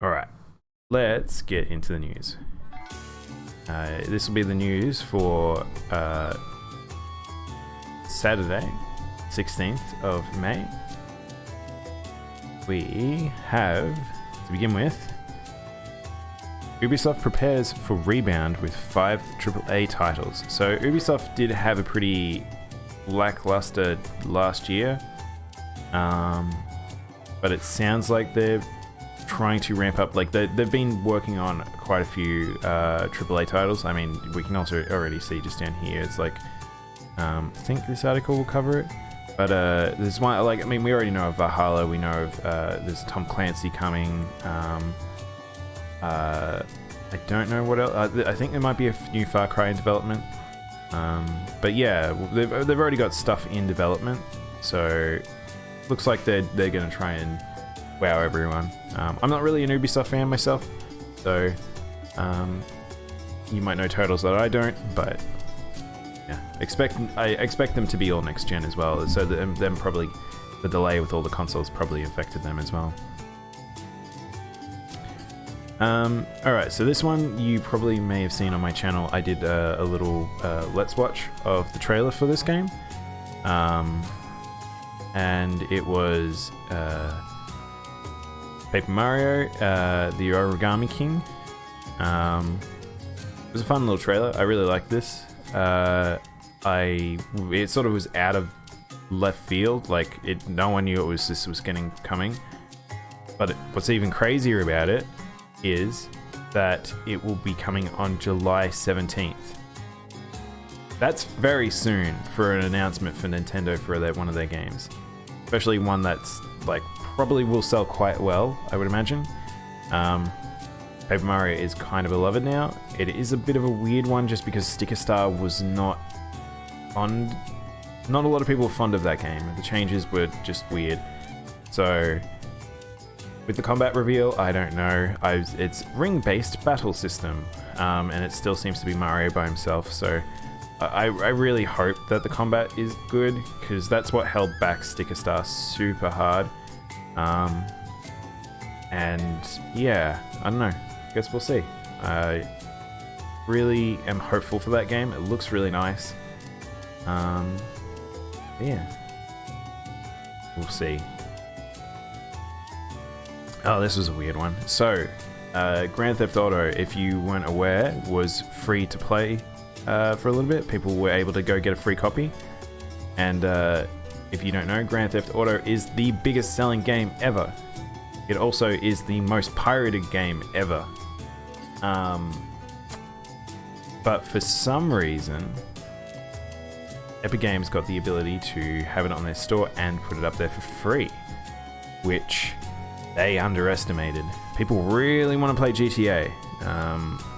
All right, let's get into the news. This will be the news for Saturday, 16th of May. We have, to begin with, Ubisoft prepares for rebound with 5 AAA titles. So Ubisoft did have a pretty lackluster last year, but it sounds like they're trying to ramp up. Like they've been working on quite a few AAA titles. I mean, we can also already see just down here, it's like, I think this article will cover it. But there's one, like, I mean, we already know of Valhalla, we know of, there's Tom Clancy coming. I don't know what else. I think there might be a new Far Cry in development. But yeah, they've already got stuff in development, so looks like they're going to try and wow everyone. I'm not really an Ubisoft fan myself, so you might know titles that I don't, but yeah, I expect them to be all next gen as well. So them probably the delay with all the consoles probably affected them as well. Alright, so this one you probably may have seen on my channel. I did a little let's watch of the trailer for this game, and it was Paper Mario, the Origami King. It was a fun little trailer. I really liked this. It sort of was out of left field, like no one knew this was coming. But what's even crazier about it is that it will be coming on July 17th. That's very soon for an announcement for Nintendo for one of their games, especially one that's like probably will sell quite well, I would imagine. Paper Mario is kind of beloved now. It is a bit of a weird one just because Sticker Star was not fond. Not a lot of people were fond of that game. The changes were just weird. So with the combat reveal, I don't know. It's ring-based battle system, and it still seems to be Mario by himself. So I really hope that the combat is good, because that's what held back Sticker Star super hard. And yeah, I don't know. Guess we'll see. I really am hopeful for that game. It looks really nice. Yeah, we'll see. Oh, this was a weird one. So, Grand Theft Auto, if you weren't aware, was free to play for a little bit. People were able to go get a free copy. And if you don't know, Grand Theft Auto is the biggest selling game ever. It also is the most pirated game ever. But for some reason, Epic Games got the ability to have it on their store and put it up there for free, which they underestimated. People really want to play GTA,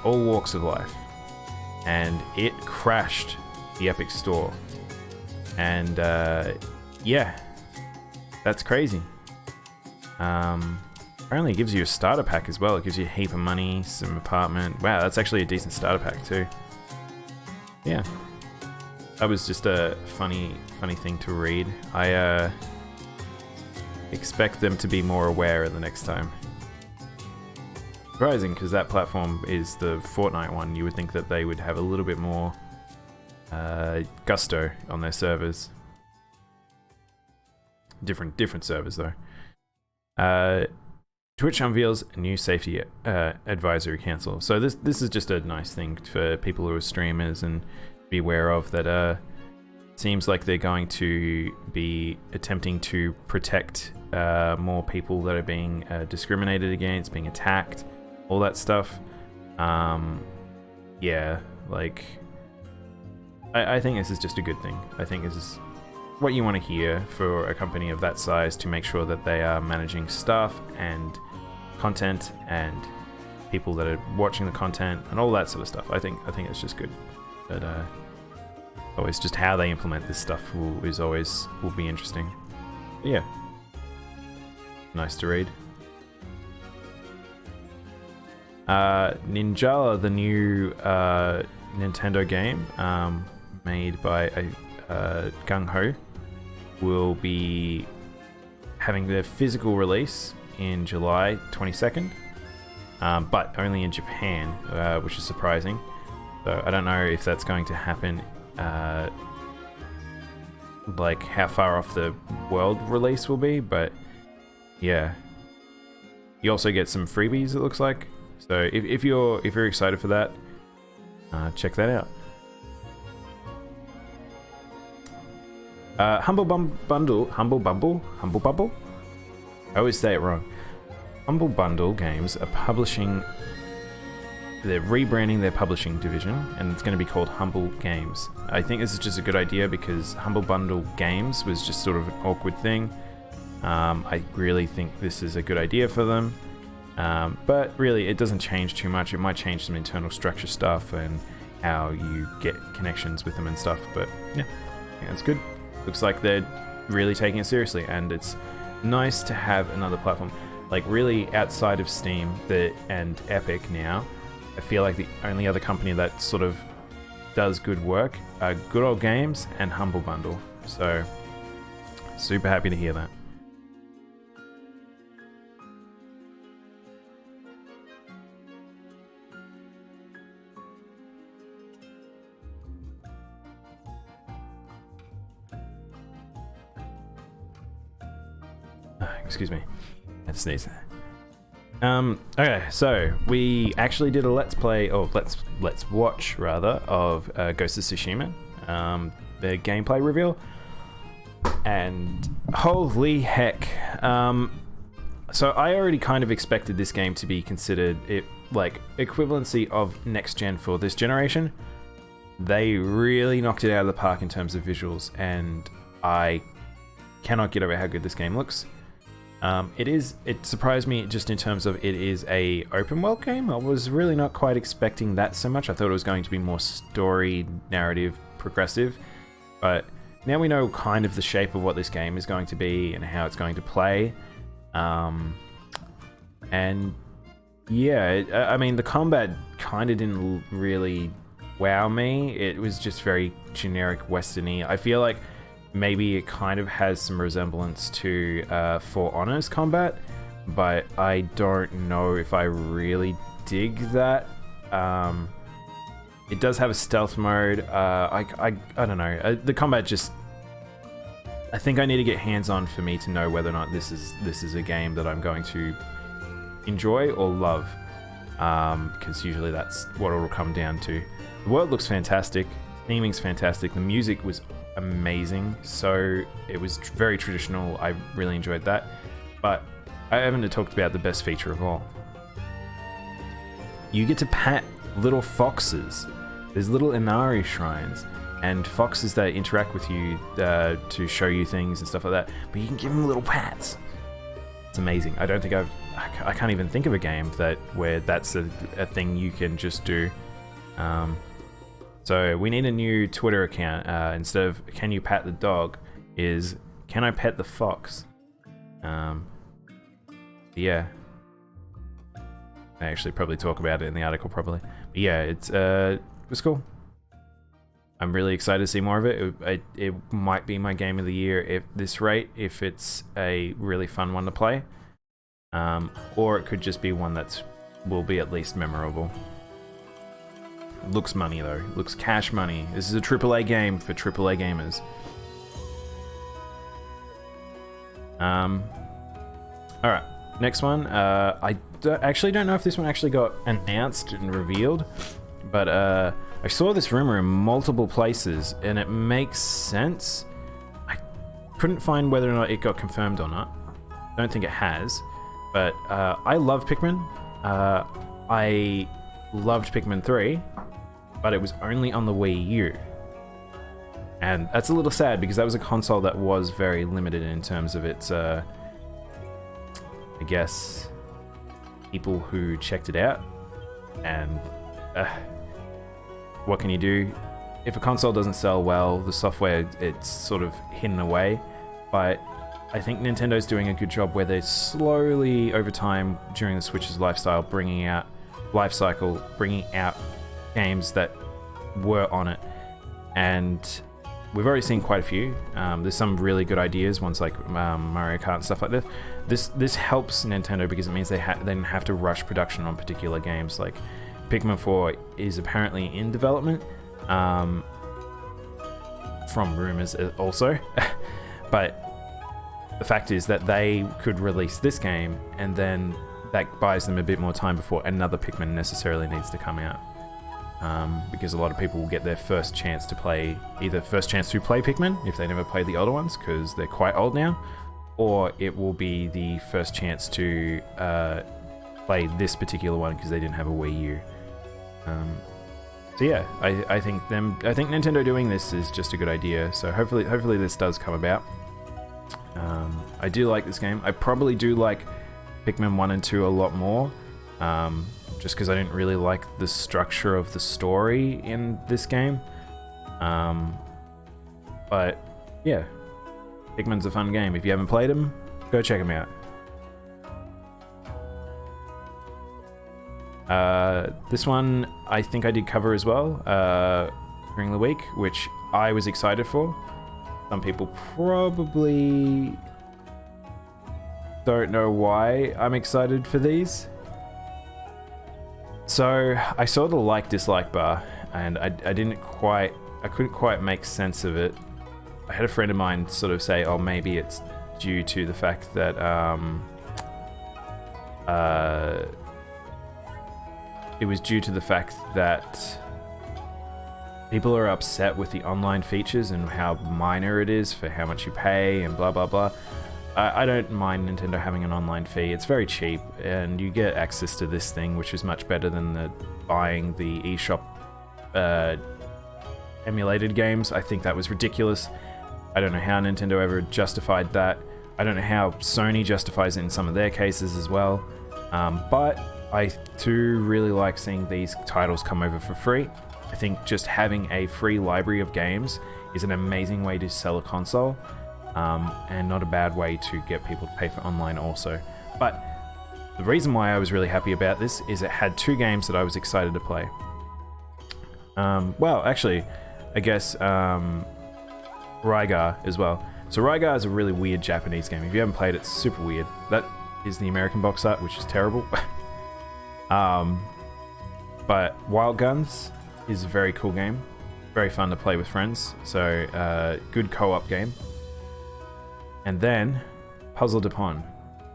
all walks of life, and it crashed the Epic store. And yeah, that's crazy. Apparently it gives you a starter pack as well. It gives you a heap of money, some apartment. Wow, that's actually a decent starter pack too. Yeah, that was just a funny thing to read. I expect them to be more aware the next time. Surprising, because that platform is the Fortnite one. You would think that they would have a little bit more gusto on their servers. Different servers though. Twitch unveils a new safety advisory council. So this is just a nice thing for people who are streamers and be aware of, that seems like they're going to be attempting to protect more people that are being discriminated against, being attacked, all that stuff. Yeah, like I think this is just a good thing. I think this is what you want to hear for a company of that size, to make sure that they are managing staff and content and people that are watching the content and all that sort of stuff. I think it's just good. But always just how they implement this stuff will be interesting. But yeah, nice to read. Ninjala, the new Nintendo game made by Gung Ho, will be having their physical release in July 22nd. but only in Japan, which is surprising. So I don't know if that's going to happen, like how far off the world release will be, but yeah. You also get some freebies, it looks like. So if you're excited for that, check that out. Humble Bundle. I always say it wrong. Humble Bundle Games are publishing. They're rebranding their publishing division, and it's going to be called Humble Games. I think this is just a good idea because Humble Bundle Games was just sort of an awkward thing. I really think this is a good idea for them, but really it doesn't change too much. It might change some internal structure stuff and how you get connections with them and stuff, but yeah, that's good. Looks like they're really taking it seriously, and it's nice to have another platform. Like really outside of Steam and Epic now, I feel like the only other company that sort of does good work are Good Old Games and Humble Bundle. So super happy to hear that. Excuse me, I had to sneeze. Okay, so we actually did a let's play, or let's watch rather, of Ghost of Tsushima, the gameplay reveal, and holy heck. So I already kind of expected this game to be considered like equivalency of next gen for this generation. They really knocked it out of the park in terms of visuals, and I cannot get over how good this game looks. It surprised me just in terms of it is a open world game. I was really not quite expecting that so much. I thought it was going to be more story, narrative, progressive, but now we know kind of the shape of what this game is going to be and how it's going to play. And yeah, I mean, the combat kind of didn't really wow me. It was just very generic Western-y. I feel like maybe it kind of has some resemblance to For Honor's combat, but I don't know if I really dig that. It does have a stealth mode. I don't know. The combat just... I think I need to get hands-on for me to know whether or not this is a game that I'm going to enjoy or love, because usually that's what it'll come down to. The world looks fantastic. Theming's fantastic. The music was amazing, so it was very traditional. I really enjoyed that, but I haven't talked about the best feature of all. You get to pat little foxes. There's little Inari shrines and foxes that interact with you to show you things and stuff like that, but you can give them little pats. It's amazing. I don't think I can't even think of a game where that's a thing you can just do. So we need a new Twitter account. Instead of "Can you pat the dog?" is "Can I pet the fox?" Yeah. I actually probably talk about it in the article probably. But yeah, it was cool. I'm really excited to see more of it. It might be my game of the year at this rate, if it's a really fun one to play. Or it could just be one will be at least memorable. Looks money though. Looks cash money. This is a AAA game for AAA gamers. Alright, next one. I actually don't know if this one actually got announced and revealed, but I saw this rumor in multiple places and it makes sense. I couldn't find whether or not it got confirmed or not. Don't think it has, but I love Pikmin. I loved Pikmin 3. But it was only on the Wii U. And that's a little sad because that was a console that was very limited in terms of its, I guess, people who checked it out. And what can you do? If a console doesn't sell well, the software, it's sort of hidden away. But I think Nintendo's doing a good job where they're slowly, over time, during the Switch's lifecycle, bringing out games that were on it, and we've already seen quite a few. There's some really good ideas, ones like Mario Kart and stuff like this. This helps Nintendo because it means they don't have to rush production on particular games. Like Pikmin 4 is apparently in development, from rumors also. But the fact is that they could release this game, and then that buys them a bit more time before another Pikmin necessarily needs to come out. Because a lot of people will get their first chance to play Pikmin if they never played the older ones, because they're quite old now, or it will be the first chance to play this particular one because they didn't have a Wii U. So yeah, I think Nintendo doing this is just a good idea. So hopefully this does come about. I do like this game. I probably do like Pikmin 1 and 2 a lot more, just because I didn't really like the structure of the story in this game. But yeah, Pikmin's a fun game. If you haven't played them, go check them out. This one I think I did cover as well during the week, which I was excited for. Some people probably don't know why I'm excited for these. So I saw the like-dislike bar, and I couldn't quite make sense of it. I had a friend of mine sort of say, oh, maybe it's due to the fact that it was due to the fact that people are upset with the online features and how minor it is for how much you pay and blah blah blah. I don't mind Nintendo having an online fee. It's very cheap, and you get access to this thing, which is much better than buying the eShop emulated games. I think that was ridiculous. I don't know how Nintendo ever justified that. I don't know how Sony justifies it in some of their cases as well. But I do really like seeing these titles come over for free. I think just having a free library of games is an amazing way to sell a console, and not a bad way to get people to pay for online also. But the reason why I was really happy about this is it had two games that I was excited to play. Well, actually, I guess Rygar as well. So Rygar is a really weird Japanese game. If you haven't played it, it's super weird. That is the American box art, which is terrible. But Wild Guns is a very cool game. Very fun to play with friends. So good co-op game. And then Puzzle Depon.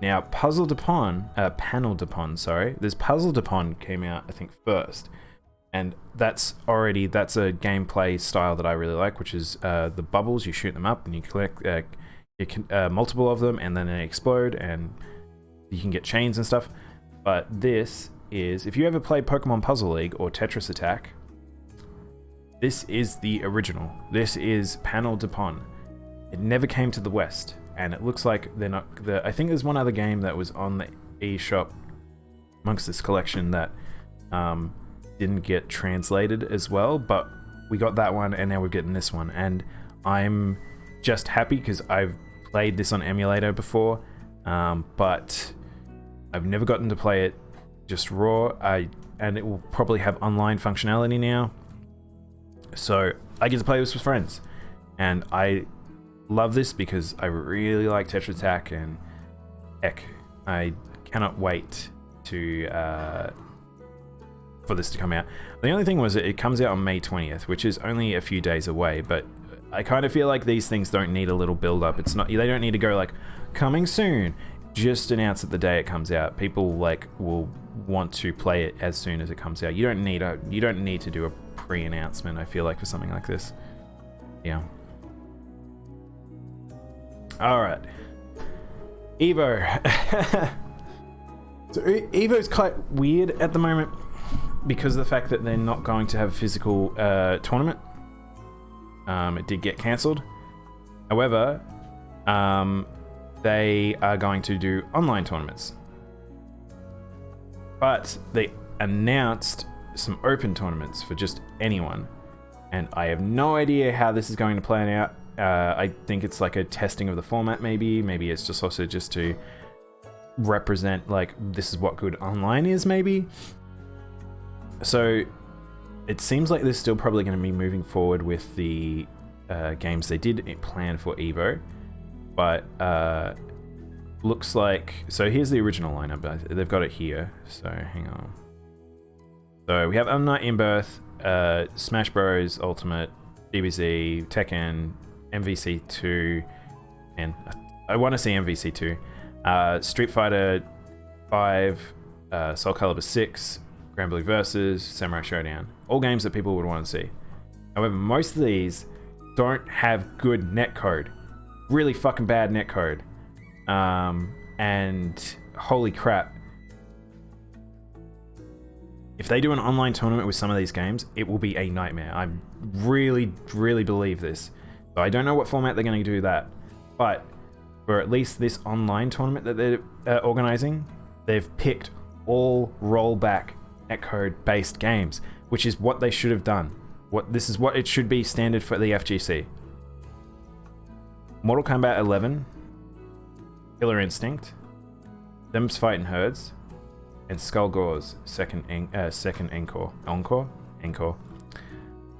Now Panel Depon, sorry. There's Puzzle Depon came out, I think, first. And that's a gameplay style that I really like, which is the bubbles, you shoot them up and you collect multiple of them, and then they explode and you can get chains and stuff. But this is, if you ever played Pokemon Puzzle League or Tetris Attack, this is the original. This is Panel Depon. It never came to the West, and it looks like they're not. I think there's one other game that was on the eShop amongst this collection that didn't get translated as well, but we got that one, and now we're getting this one, and I'm just happy because I've played this on emulator before, but I've never gotten to play it just raw. And it will probably have online functionality now, so I get to play this with friends, and I love this because I really like Tetris Attack, and heck, I cannot wait to for this to come out. The only thing was it comes out on May 20th, which is only a few days away, but I kind of feel like these things don't need a little build up. It's not, they don't need to go like coming soon. Just announce it the day it comes out. People will want to play it as soon as it comes out. You don't need to do a pre-announcement, I feel like, for something like this. Yeah. All right. Evo. So Evo's quite weird at the moment because of the fact that they're not going to have a physical tournament. It did get cancelled. However, they are going to do online tournaments. But they announced some open tournaments for just anyone. And I have no idea how this is going to play out. I think it's like a testing of the format, maybe. Maybe it's just also just to represent, like, this is what good online is, maybe. So it seems like they're still probably going to be moving forward with the games they did plan for EVO, but looks like, so here's the original lineup. They've got it here, so hang on. So we have Unnight in Birth, Smash Bros Ultimate, DBZ, Tekken, MVC2, and I want to see MVC2, Street Fighter 5, Soul Calibur 6, Grand Blue Versus, Samurai Showdown. All games that people would want to see. However, most of these don't have good netcode. Really fucking bad netcode. And holy crap. If they do an online tournament with some of these games, it will be a nightmare. I really, really believe this. So I don't know what format they're going to do that. But for at least this online tournament that they're organizing, they've picked all rollback netcode based games, which is what they should have done. This is what it should be standard for the FGC. Mortal Kombat 11, Killer Instinct, Them's Fightin' Herds, and Skullgore's second encore.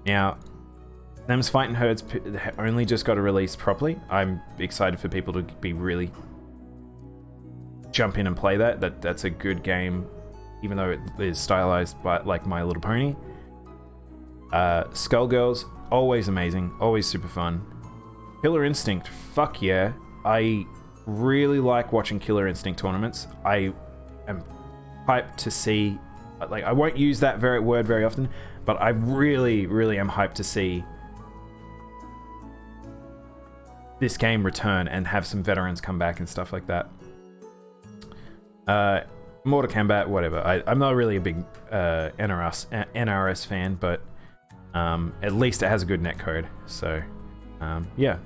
Now, Them's Fightin' Herds only just got a release properly. I'm excited for people to be really jump in and play that. That's a good game, even though it is stylized by like My Little Pony. Skullgirls, always amazing, always super fun. Killer Instinct, fuck yeah. I really like watching Killer Instinct tournaments. I am hyped to see, like, I won't use that word very often, but I really, really am hyped to see this game return and have some veterans come back and stuff like that. Mortal Kombat, whatever. I'm not really a big NRS fan, but at least it has a good netcode. So, yeah.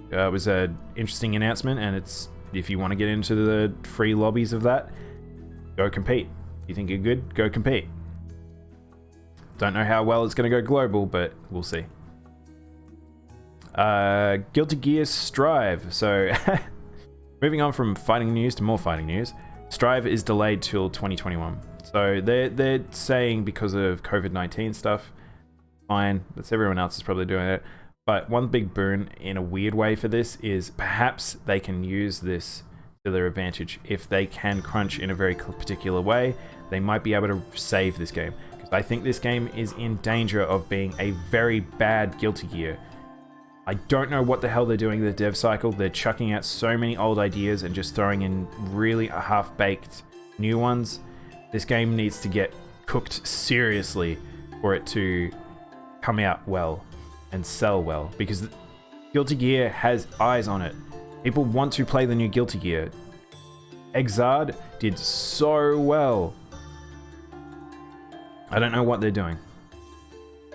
It was an interesting announcement, and it's, if you want to get into the free lobbies of that, go compete. If you think you're good, go compete. Don't know how well it's going to go global, but we'll see. Guilty Gear Strive. So, moving on from fighting news to more fighting news. Strive is delayed till 2021. So they're saying because of COVID-19 stuff, fine, that's everyone else is probably doing it. But one big boon in a weird way for this is perhaps they can use this to their advantage. If they can crunch in a very particular way, they might be able to save this game. Because I think this game is in danger of being a very bad Guilty Gear. I don't know what the hell they're doing in the dev cycle. They're chucking out so many old ideas and just throwing in really half-baked new ones. This game needs to get cooked seriously for it to come out well and sell well, because Guilty Gear has eyes on it. People want to play the new Guilty Gear. Exard did so well. I don't know what they're doing,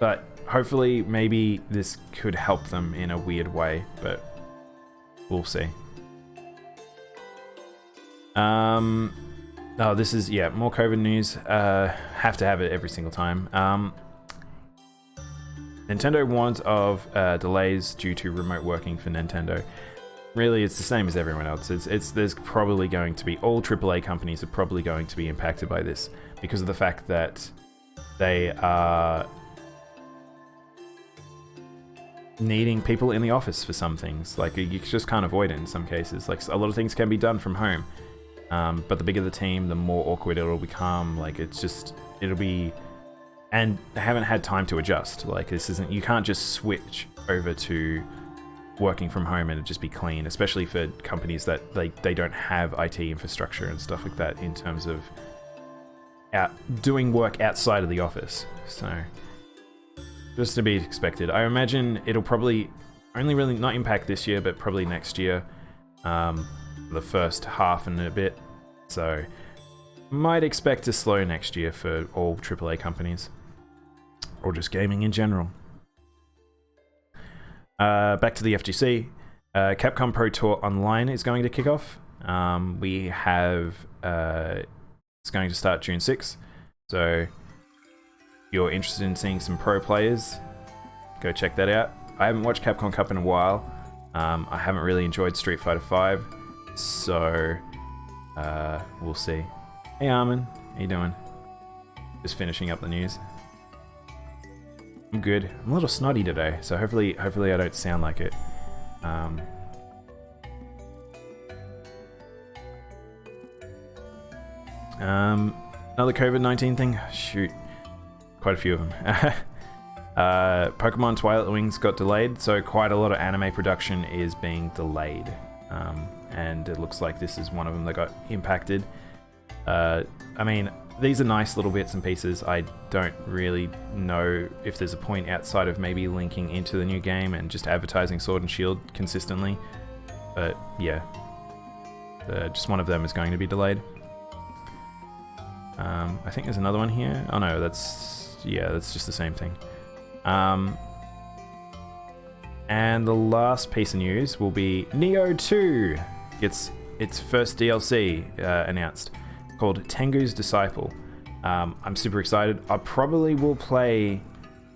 but hopefully maybe this could help them in a weird way, but we'll see. Oh, this is, yeah, more COVID news. Have to have it every single time. Nintendo warns of delays due to remote working for Nintendo. Really, it's the same as everyone else. There's probably going to be, all AAA companies are probably going to be impacted by this because of the fact that they are needing people in the office for some things. Like, you just can't avoid it in some cases. Like, a lot of things can be done from home. But the bigger the team, the more awkward it'll become. Like, it'll be, and they haven't had time to adjust. Like, this isn't, you can't just switch over to working from home and it just be clean, especially for companies that they don't have IT infrastructure and stuff like that in terms of doing work outside of the office. So, just to be expected. I imagine it'll probably only really not impact this year, but probably next year, the first half and a bit. So, might expect to slow next year for all AAA companies, or just gaming in general. Back to the FGC. Capcom Pro Tour Online is going to kick off. We have it's going to start June 6th. So, if you're interested in seeing some pro players, go check that out. I haven't watched Capcom Cup in a while. I haven't really enjoyed Street Fighter 5, so we'll see. Hey Armin, how you doing? Just finishing up the news. I'm good. I'm a little snotty today, so hopefully I don't sound like it. Another COVID-19 thing? Shoot. Quite a few of them. Pokemon Twilight Wings got delayed, so quite a lot of anime production is being delayed. And it looks like this is one of them that got impacted. I mean, these are nice little bits and pieces. I don't really know if there's a point outside of maybe linking into the new game and just advertising Sword and Shield consistently. But yeah, just one of them is going to be delayed. I think there's another one here. Oh no, that's just the same thing. And the last piece of news will be Neo 2 gets its first DLC announced, called Tengu's Disciple. I'm super excited. I probably will play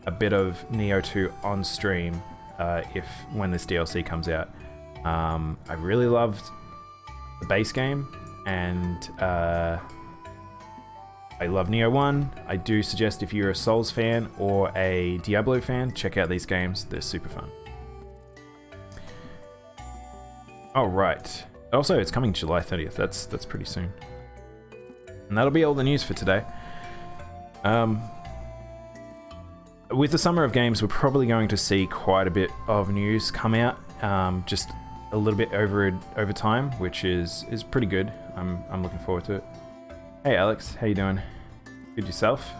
a bit of Neo 2 on stream when this DLC comes out. I really loved the base game, and I love Neo 1. I do suggest if you're a Souls fan or a Diablo fan, check out these games. They're super fun. Alright. Also, it's coming July 30th. That's pretty soon. And that'll be all the news for today. With the summer of games, we're probably going to see quite a bit of news come out. Just a little bit over time, which is pretty good. I'm looking forward to it. Hey Alex, how you doing? Good yourself?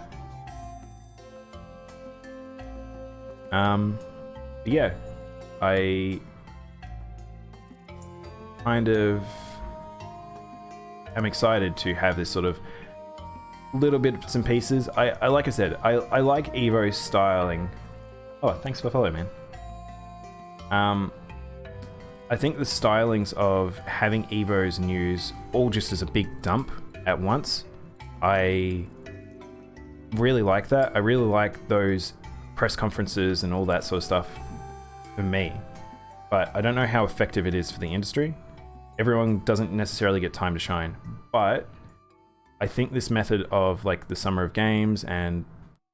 Yeah, I kind of am excited to have this sort of little bits and pieces. I like I said, I like Evo's styling. Oh, thanks for follow, man. I think the stylings of having Evo's news all just as a big dump at once, I really like that. I really like those press conferences and all that sort of stuff for me, but I don't know how effective it is for the industry. Everyone doesn't necessarily get time to shine, but I think this method of like the summer of games and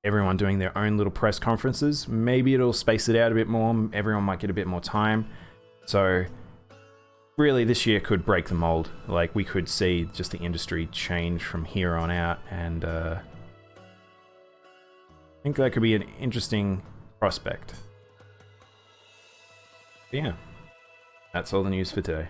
everyone doing their own little press conferences, maybe it'll space it out a bit more. Everyone might get a bit more time. So really this year could break the mold. Like we could see just the industry change from here on out, and I think that could be an interesting prospect. But yeah, that's all the news for today.